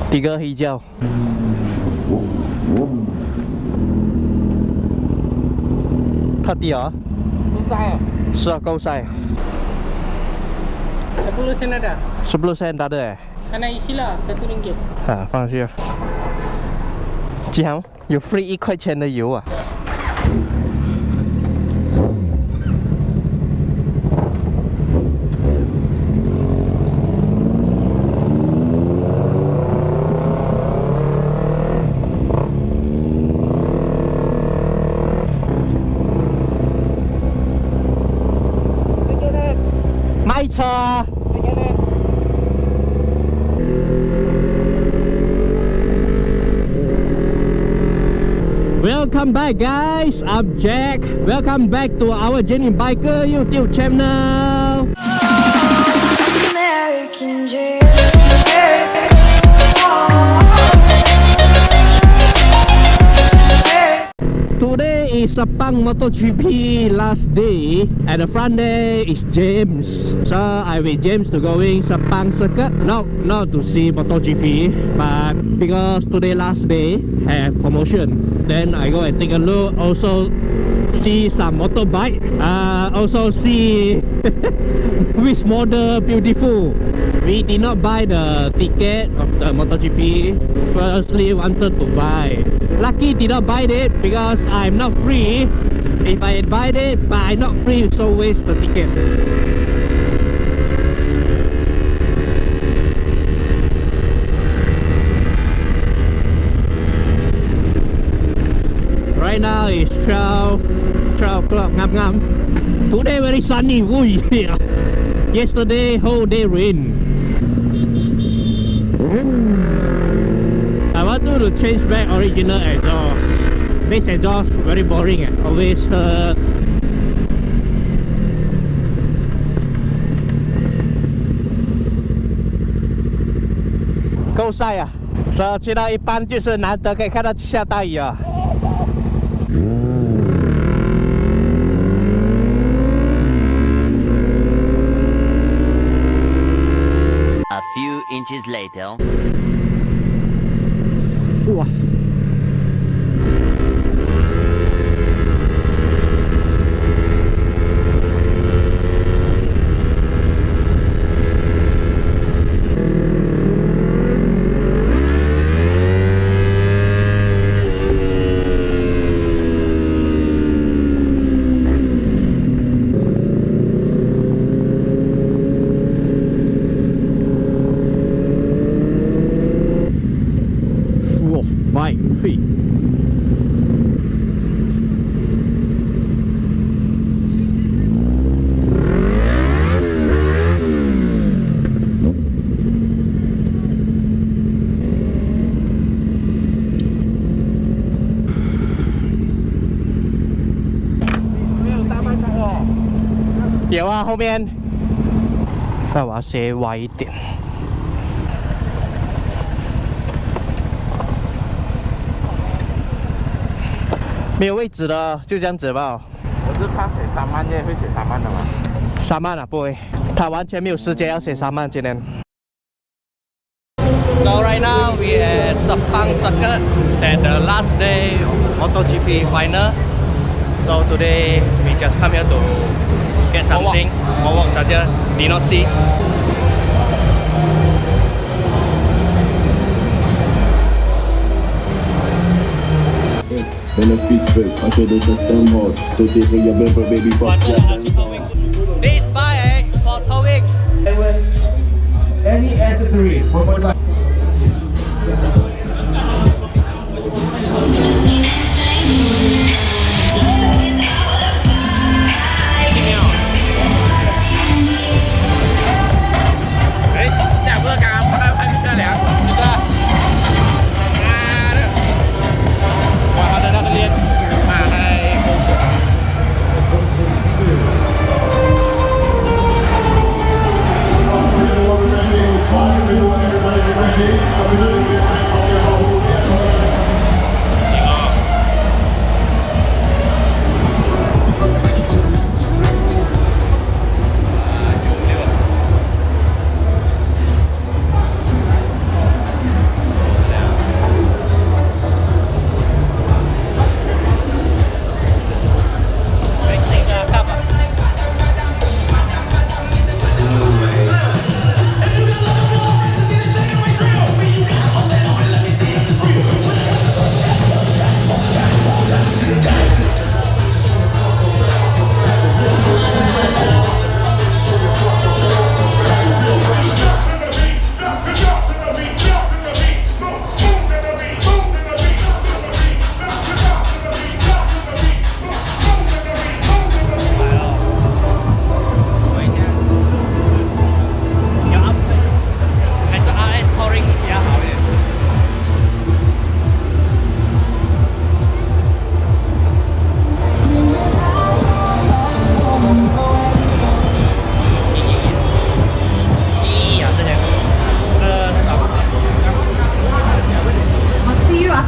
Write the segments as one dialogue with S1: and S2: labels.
S1: 3 hijau. Hati ya? Susah kau saya.
S2: 10 sen ada.
S1: 10 sen tak ada eh?
S2: Sana isilah RM1.
S1: 啊，放去。讲有 free 1块钱的油啊。买车。Welcome back guys, I'm Jack. Welcome back to OurJourney Biker YouTube channel. American dream. Today is Sepang MotoGP last day. At the front there is James. So I with James to going Sepang circuit. Not to see MotoGP, but because today last day have promotion. Then I go and take a look. Also see some motorbike. Also see which model beautiful. We did not buy the ticket of the MotoGP. Firstly wanted to buy. Lucky did not buy it because I'm not free. If I buy it but I'm not free, so waste the ticket. Right now it's 12 o'clock. Ngam. Today very sunny. Yesterday whole day rain. I want to change back original exhaust. This exhaust very boring. Always够晒啊！所以去到一般就是难得可以看到下大雨啊。
S3: A few inches later.
S1: 哇！有啊，后面。但我要斜歪一点。没有位置的，就这样子吧。
S4: 我是怕写3慢耶，会写3慢的吗
S1: ？3慢啊，不会，他完全没有时间要写3慢今天。So right now we at Sepang circuit at the last day of MotoGP final. So today we just come here to get something. Mau walk saja, did not see.
S5: Benefits break, introduce system hot. To take your paper baby for
S1: This bike for towing.
S4: Any accessories for motorbike?
S5: Everybody ready?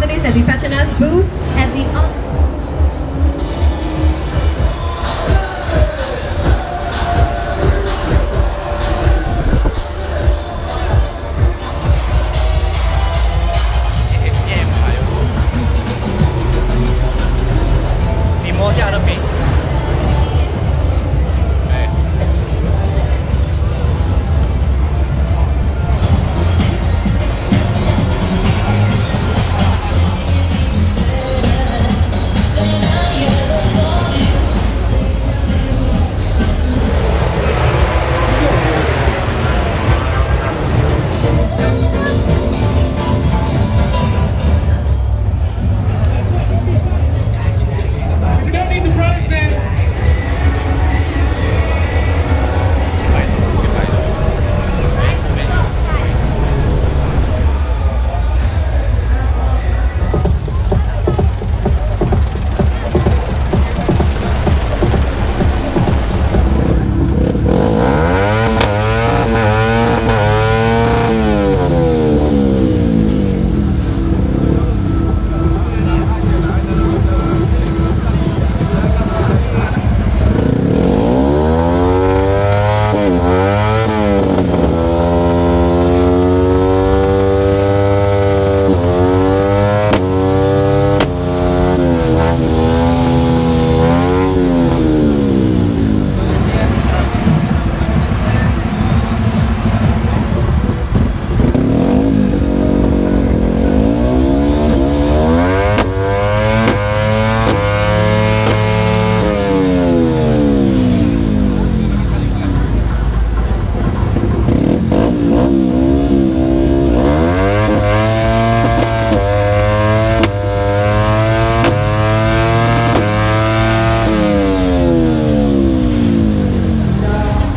S6: After this, at the Petronas booth, at the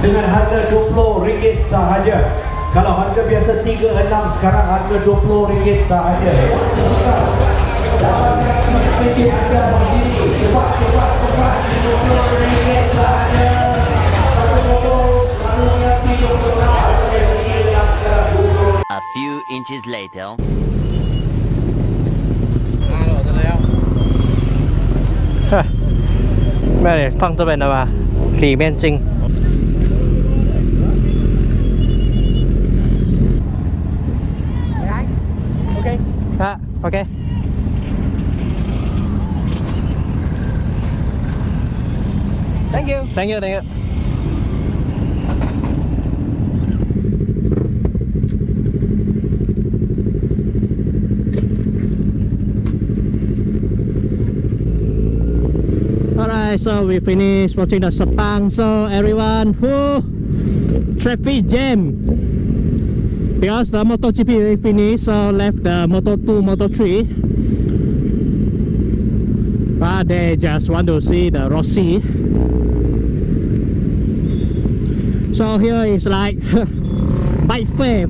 S7: dengan harga RM20 sahaja. Kalau harga biasa 36, sekarang harga RM20 sahaja. Dapatkan spesial di sini. Cepat RM20 sahaja. Satu motor selalu mengerti untuk
S3: A few inches later.
S1: 咩嚟？放這邊的吧，裡面進。OK。啊 ，OK。Thank you. Thank you. Thank you. Alright, so we finished watching the Sepang. So everyone, traffic jam because the MotoGP finished, so left the Moto2, Moto3, but they just want to see the Rossi. So here is like bike fair.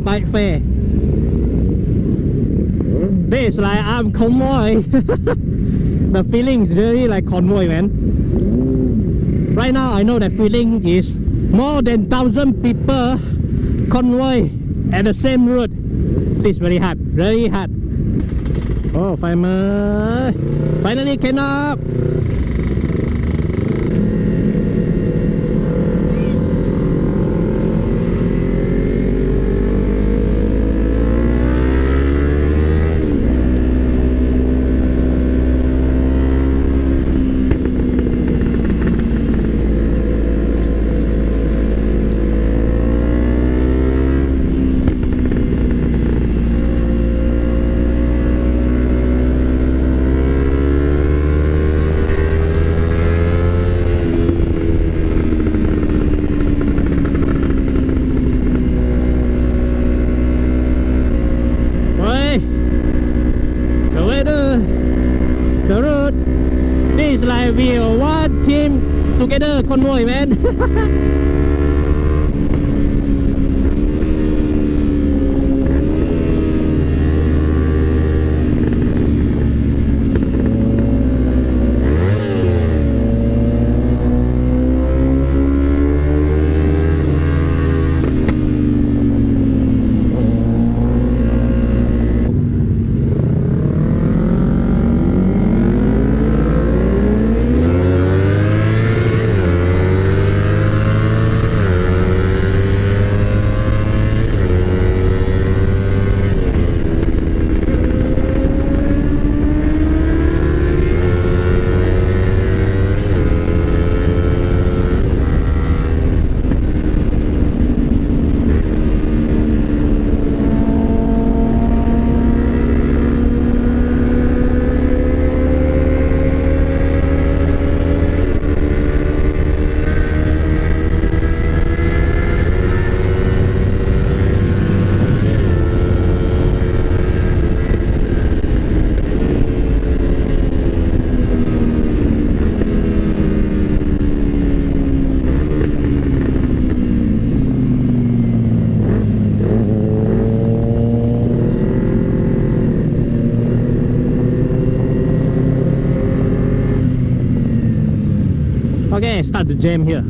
S1: This is like I'm convoy. The feeling is really like convoy, man. Right now I know that feeling is more than 1,000 people convoy at the same route. This is very hard, really hard. Oh, finally came up. This is like we are one team together convoy, man. Okay, start the jam here.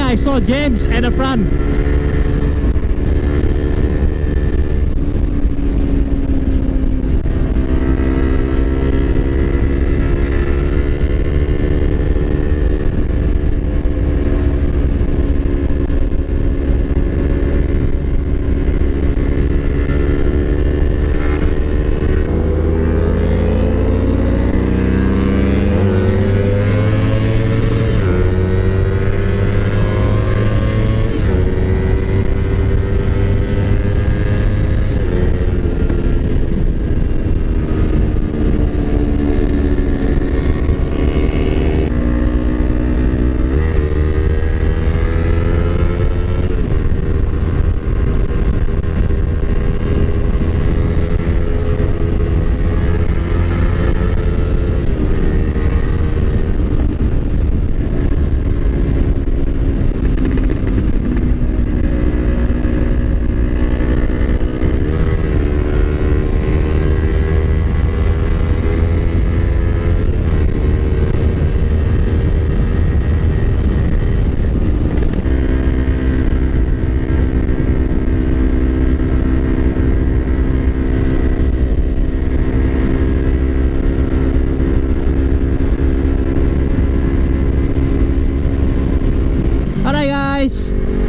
S1: I saw James at the front.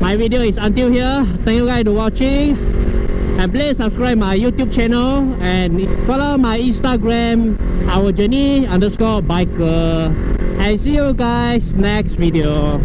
S1: My video is until here. Thank you guys for watching, and please subscribe my YouTube channel and follow my Instagram OurJourney_biker, and see you guys next video.